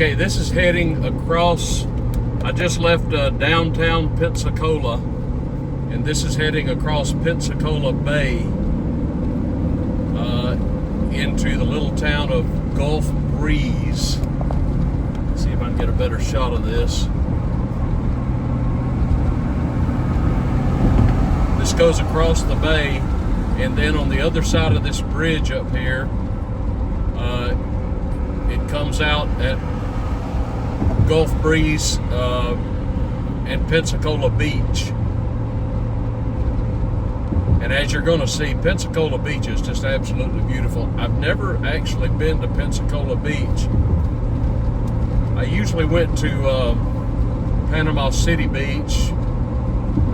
Okay, this is heading across, I just left downtown Pensacola, and this is heading across Pensacola Bay into the little town of Gulf Breeze. Let's see if I can get a better shot of this. This goes across the bay, and then on the other side of this bridge up here, it comes out at Gulf Breeze and Pensacola Beach. And as you're going to see, Pensacola Beach is just absolutely beautiful. I've never actually been to Pensacola Beach. I usually went to Panama City Beach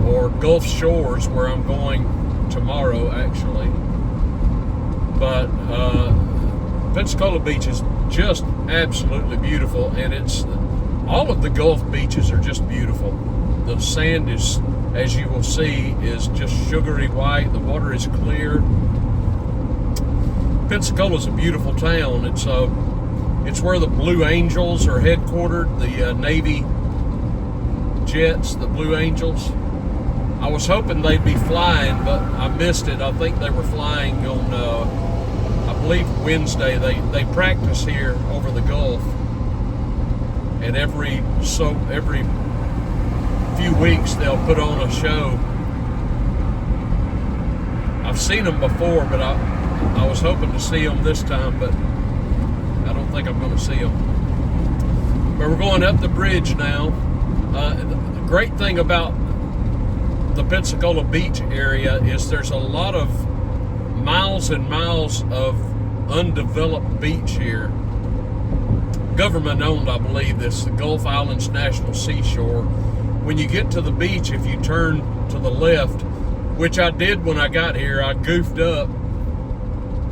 or Gulf Shores, where I'm going tomorrow actually. But Pensacola Beach is just absolutely beautiful, and all of the Gulf beaches are just beautiful. The sand is, as you will see, is just sugary white. The water is clear. Pensacola is a beautiful town. It's where the Blue Angels are headquartered, the Navy jets, the Blue Angels. I was hoping they'd be flying, but I missed it. I think they were flying on, I believe, Wednesday. They practice here over the Gulf, and every few weeks they'll put on a show. I've seen them before, but I was hoping to see them this time, but I don't think I'm going to see them. But we're going up the bridge now. The great thing about the Pensacola Beach area is there's a lot of miles and miles of undeveloped beach here. Government owned, I believe. This the Gulf Islands National Seashore. When you get to the beach, if you turn to the left, which I did when I got here, I goofed up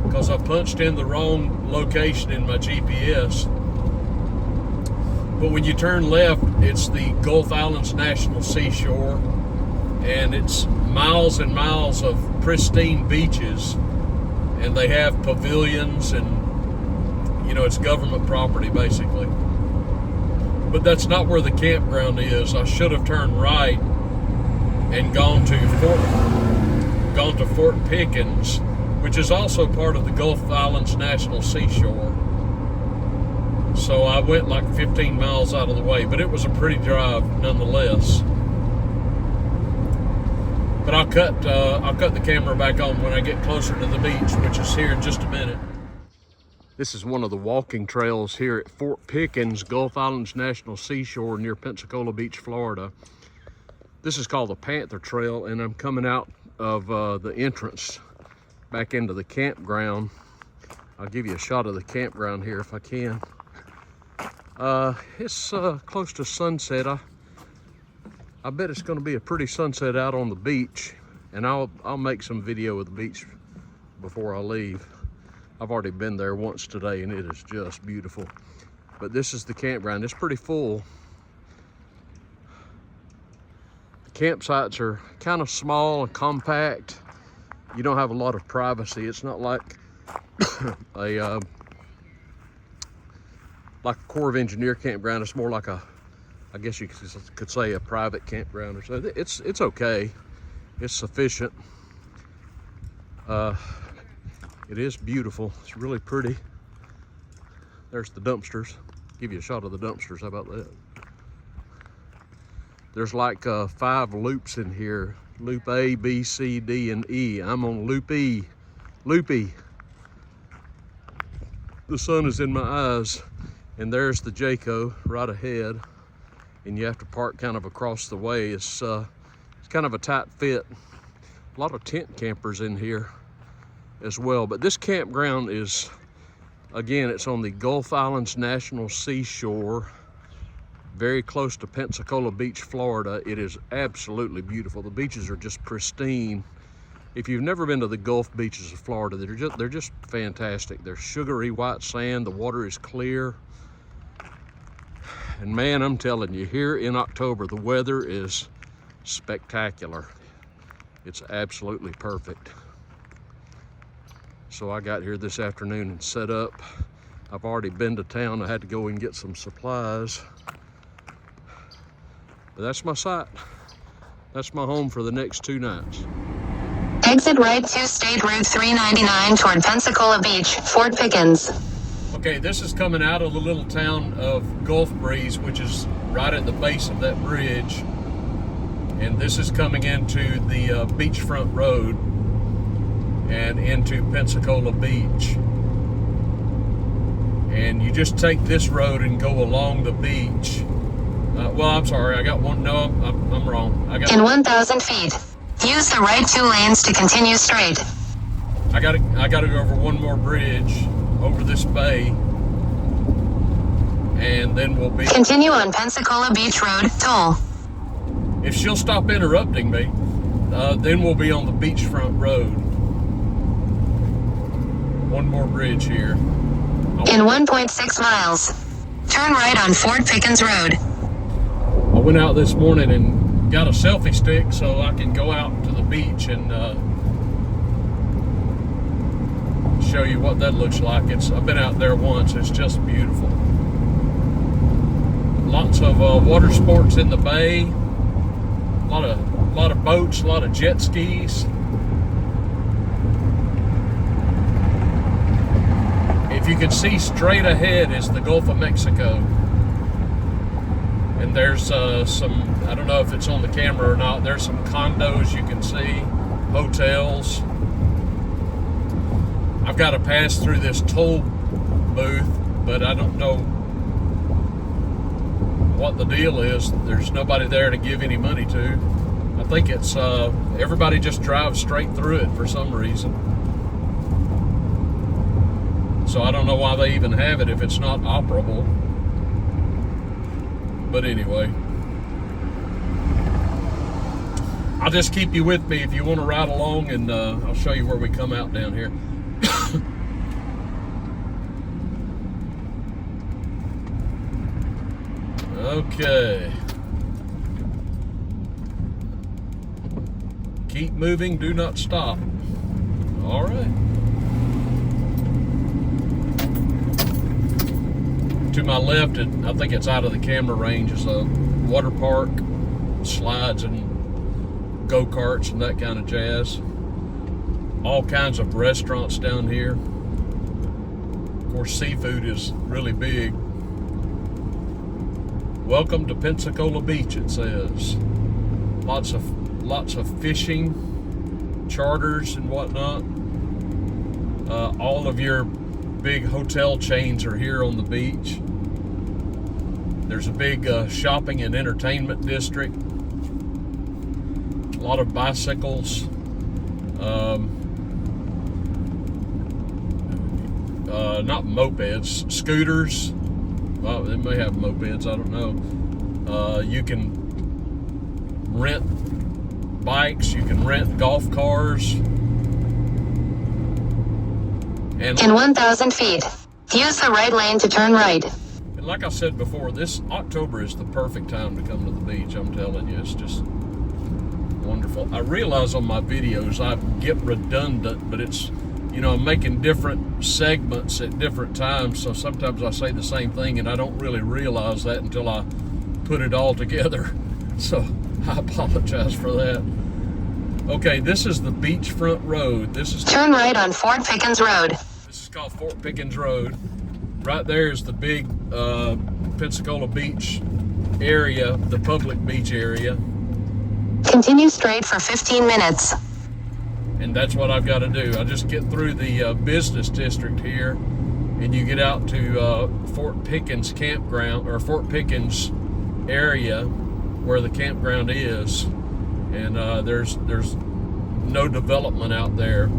because I punched in the wrong location in my GPS. But when you turn left, it's the Gulf Islands National Seashore, and it's miles and miles of pristine beaches, and they have pavilions, and it's government property basically. But that's not where the campground is. I should have turned right and gone to Fort Pickens, which is also part of the Gulf Islands National Seashore. So I went like 15 miles out of the way, but it was a pretty drive nonetheless. But I'll cut the camera back on when I get closer to the beach, which is here in just a minute. This is one of the walking trails here at Fort Pickens, Gulf Islands National Seashore near Pensacola Beach, Florida. This is called the Panther Trail, and I'm coming out of the entrance back into the campground. I'll give you a shot of the campground here if I can. It's close to sunset. I bet it's going to be a pretty sunset out on the beach, and I'll make some video of the beach before I leave. I've already been there once today, and it is just beautiful. But this is the campground. It's pretty full. The campsites are kind of small and compact. You don't have a lot of privacy. It's not like a Corps of Engineer campground. It's more like I guess you could say a private campground or so. It's okay. It's sufficient. It is beautiful. It's really pretty. There's the dumpsters. Give you a shot of the dumpsters. How about that? There's like 5 loops in here. Loop A, B, C, D, and E. I'm on loop E. Loopy. The sun is in my eyes. And there's the Jayco right ahead. And you have to park kind of across the way. It's kind of a tight fit. A lot of tent campers in here as well. But this campground is, again, it's on the Gulf Islands National Seashore, very close to Pensacola Beach, Florida. It is absolutely beautiful. The beaches are just pristine. If you've never been to the Gulf beaches of Florida, they're just fantastic. They're sugary white sand. The water is clear. And man, I'm telling you, here in October, the weather is spectacular. It's absolutely perfect. So I got here this afternoon and set up. I've already been to town. I had to go and get some supplies. But that's my site. That's my home for the next 2 nights. Exit right to State Route 399 toward Pensacola Beach, Fort Pickens. Okay, this is coming out of the little town of Gulf Breeze, which is right at the base of that bridge. And this is coming into the beachfront road and into Pensacola Beach. And you just take this road and go along the beach. Well, I'm sorry, I got one. No, I'm wrong. In 1,000 feet, use the right 2 lanes to continue straight. I gotta go over one more bridge over this bay, and then we'll be. Continue on Pensacola Beach Road, toll. If she'll stop interrupting me, then we'll be on the beachfront road. One more bridge here. In 1.6 miles, turn right on Fort Pickens Road. I went out this morning and got a selfie stick so I can go out to the beach and show you what that looks like. I've been out there once. It's just beautiful. Lots of water sports in the bay. A lot of boats, a lot of jet skis. If you can see straight ahead is the Gulf of Mexico. And there's some, I don't know if it's on the camera or not, there's some condos you can see, hotels. I've got to pass through this toll booth, but I don't know what the deal is. There's nobody there to give any money to. I think it's, everybody just drives straight through it for some reason. So I don't know why they even have it if it's not operable. But anyway, I'll just keep you with me if you want to ride along, and I'll show you where we come out down here. Okay. Keep moving, do not stop. All right. To my left, I think it's out of the camera range, is a water park, slides and go-karts and that kind of jazz. All kinds of restaurants down here. Of course, seafood is really big. Welcome to Pensacola Beach, it says. Lots of fishing, charters and whatnot. All of your big hotel chains are here on the beach. There's a big shopping and entertainment district. A lot of bicycles. Not mopeds, scooters. Well, they may have mopeds, I don't know. You can rent bikes, you can rent golf cars. And in 1,000 feet, use the right lane to turn right. And like I said before, this October is the perfect time to come to the beach. I'm telling you, it's just wonderful. I realize on my videos I get redundant, but it's, you know, I'm making different segments at different times, so sometimes I say the same thing and I don't really realize that until I put it all together. So I apologize for that. Okay, this is the beachfront road. Turn right on Fort Pickens Road. This is called Fort Pickens Road. Right there is the big Pensacola Beach area, the public beach area. Continue straight for 15 minutes. And that's what I've got to do. I just get through the business district here, and you get out to Fort Pickens campground, or Fort Pickens area where the campground is. And there's no development out there.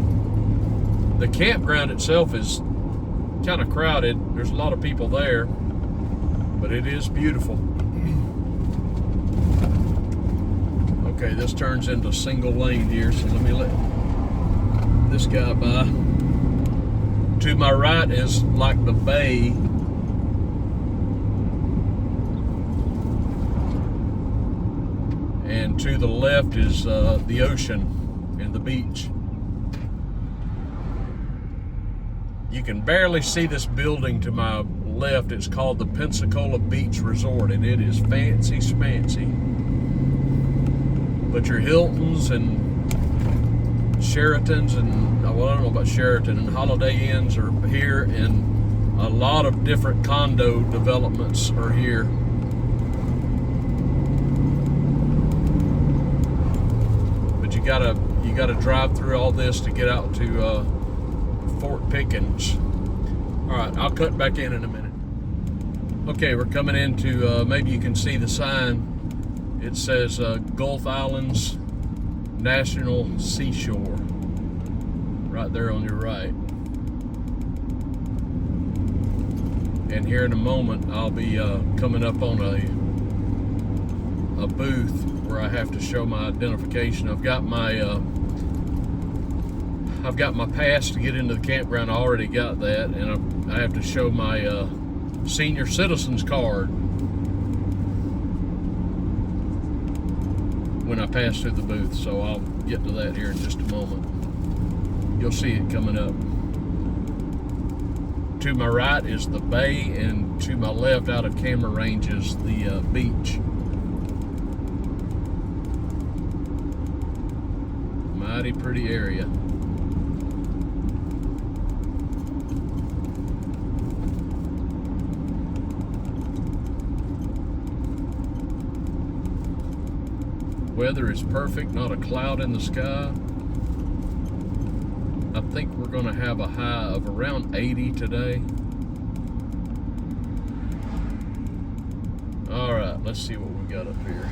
The campground itself is kind of crowded. There's a lot of people there, but it is beautiful. Okay, this turns into single lane here, so let me let this guy by. To my right is like the bay. And to the left is the ocean and the beach. You can barely see this building to my left. It's called the Pensacola Beach Resort, and it is fancy schmancy. But your Hiltons and Sheratons and, well, I don't know about Sheraton, and Holiday Inns are here, and a lot of different condo developments are here. But you gotta drive through all this to get out to Fort Pickens. All right, I'll cut back in a minute. Okay, we're coming into, maybe you can see the sign. It says Gulf Islands National Seashore, right there on your right. And here in a moment, I'll be coming up on a booth where I have to show my identification. I've got my pass to get into the campground. I already got that, and I have to show my senior citizens card when I pass through the booth. So I'll get to that here in just a moment. You'll see it coming up. To my right is the bay, and to my left, out of camera range, is the beach. Mighty pretty area. Weather is perfect, not a cloud in the sky. I think we're going to have a high of around 80 today. All right, let's see what we got up here.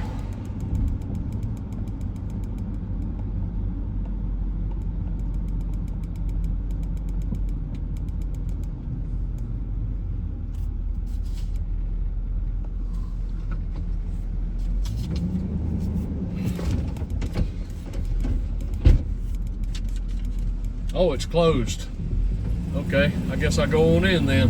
Oh, it's closed. Okay, I guess I go on in then.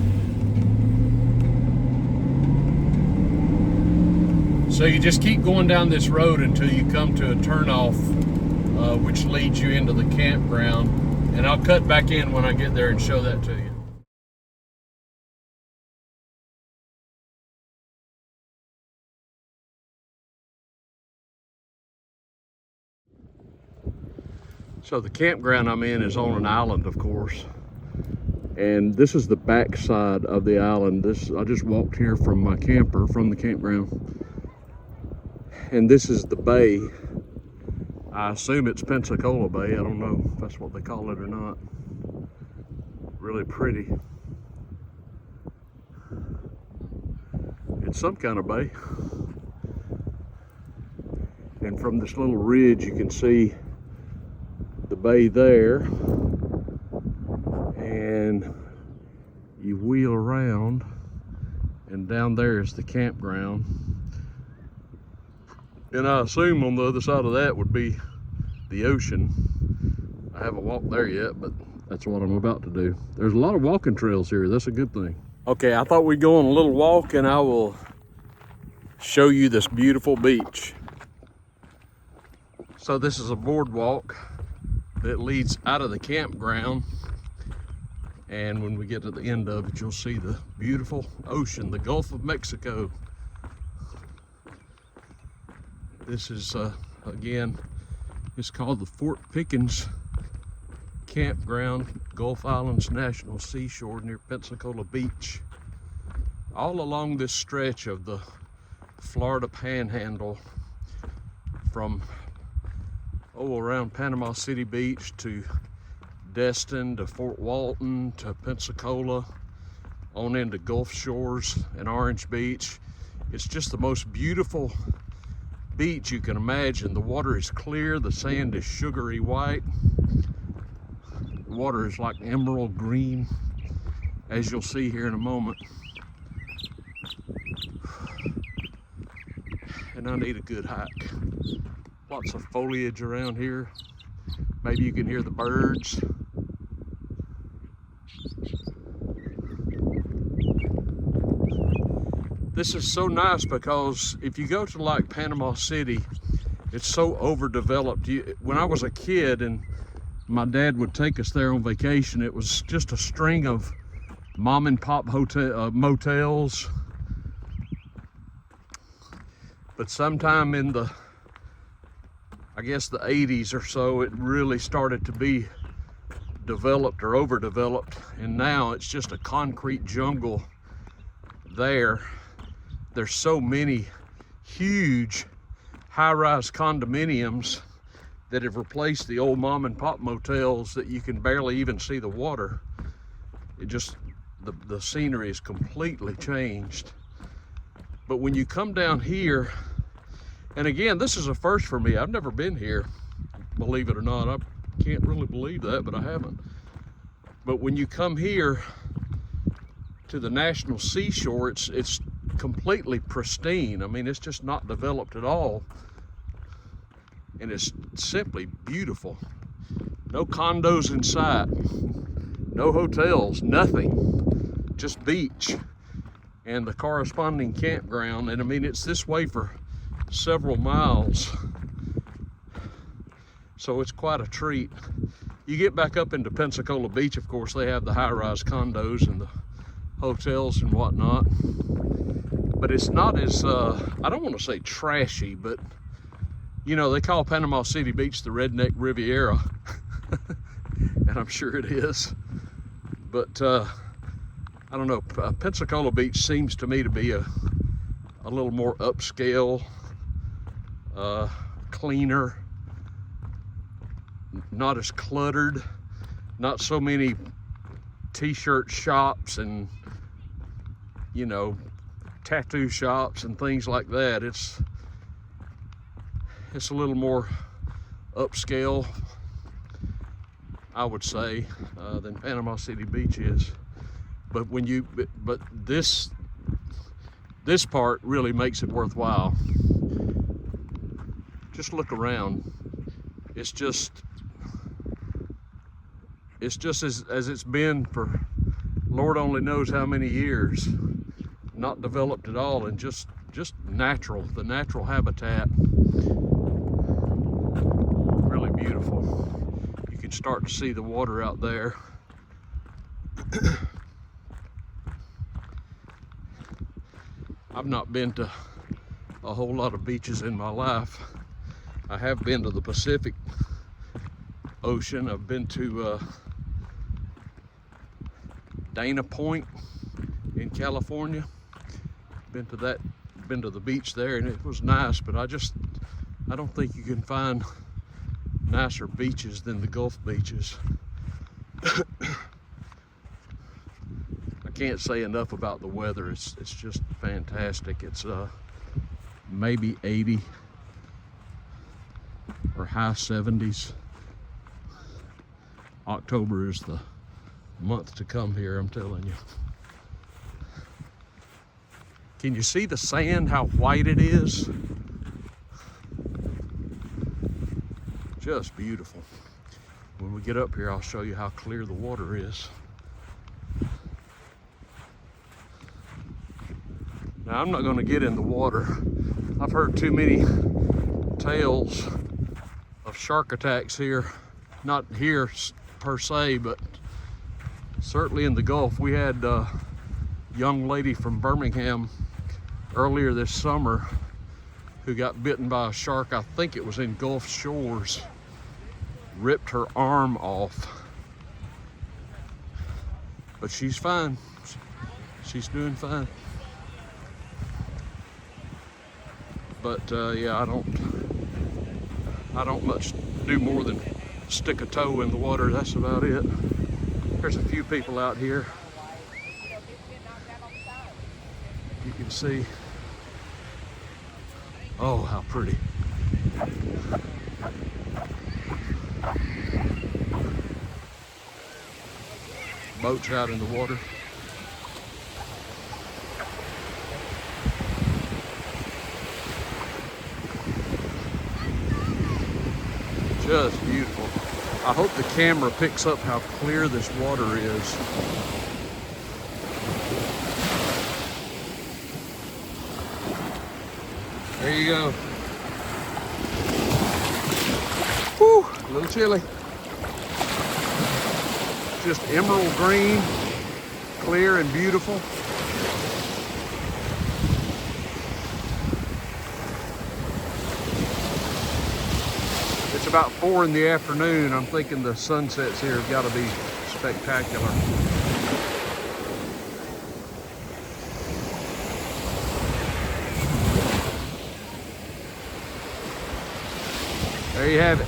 So you just keep going down this road until you come to a turnoff, which leads you into the campground. And I'll cut back in when I get there and show that to you. So the campground I'm in is on an island, of course. And this is the back side of the island. I just walked here from my camper, from the campground. And this is the bay. I assume it's Pensacola Bay. I don't know if that's what they call it or not. Really pretty. It's some kind of bay. And from this little ridge, you can see the bay there, and you wheel around, and down there is the campground. And I assume on the other side of that would be the ocean. I haven't walked there yet, but that's what I'm about to do. There's a lot of walking trails here. That's a good thing. Okay, I thought we'd go on a little walk, and I will show you this beautiful beach. So this is a boardwalk that leads out of the campground, and when we get to the end of it, you'll see the beautiful ocean, the Gulf of Mexico. This is again, it's called the Fort Pickens Campground, Gulf Islands National Seashore near Pensacola Beach. All along this stretch of the Florida Panhandle, from around Panama City Beach to Destin to Fort Walton to Pensacola, on into Gulf Shores and Orange Beach. It's just the most beautiful beach you can imagine. The water is clear, the sand is sugary white, the water is like emerald green, as you'll see here in a moment. And I need a good hike. Lots of foliage around here. Maybe you can hear the birds. This is so nice because if you go to like Panama City, it's so overdeveloped. When I was a kid and my dad would take us there on vacation. It was just a string of mom and pop motels. But sometime in the, I guess the 80s or so, it really started to be developed or overdeveloped, and now it's just a concrete jungle there. There's so many huge high-rise condominiums that have replaced the old mom and pop motels that you can barely even see the water. It just, the scenery is completely changed. But when you come down here, and again, this is a first for me. I've never been here, believe it or not. I can't really believe that, but I haven't. But when you come here to the National Seashore, it's completely pristine. I mean, it's just not developed at all. And it's simply beautiful. No condos in sight, no hotels, nothing, just beach and the corresponding campground. And I mean, it's this way for several miles. So it's quite a treat. You get back up into Pensacola Beach, of course, they have the high-rise condos and the hotels and whatnot. But it's not as, I don't want to say trashy, but you know, they call Panama City Beach the Redneck Riviera. And I'm sure it is. But I don't know, Pensacola Beach seems to me to be a little more upscale, cleaner, not as cluttered, not so many t-shirt shops and, you know, tattoo shops and things like that. It's a little more upscale, I would say, than Panama City Beach is. But but this part really makes it worthwhile. Just look around. It's just as it's been for Lord only knows how many years. Not developed at all, and just natural, the natural habitat. Really beautiful. You can start to see the water out there. I've not been to a whole lot of beaches in my life. I have been to the Pacific Ocean. I've been to Dana Point in California. Been to the beach there, and it was nice, but I don't think you can find nicer beaches than the Gulf beaches. I can't say enough about the weather. It's just fantastic. It's maybe 80 or high 70s. October is the month to come here, I'm telling you. Can you see the sand, how white it is? Just beautiful. When we get up here, I'll show you how clear the water is. Now, I'm not going to get in the water. I've heard too many tales of shark attacks here. Not here per se, but certainly in the Gulf. We had a young lady from Birmingham earlier this summer who got bitten by a shark. I think it was in Gulf Shores. Ripped her arm off. But she's fine. She's doing fine. But yeah, I don't much do more than stick a toe in the water. That's about it. There's a few people out here. You can see. Oh, how pretty. Boats out in the water. Just beautiful. I hope the camera picks up how clear this water is. There you go. Whew, a little chilly. just emerald green, clear and beautiful. It's about 4 in the afternoon. I'm thinking the sunsets here have got to be spectacular. There you have it,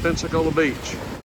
Pensacola Beach.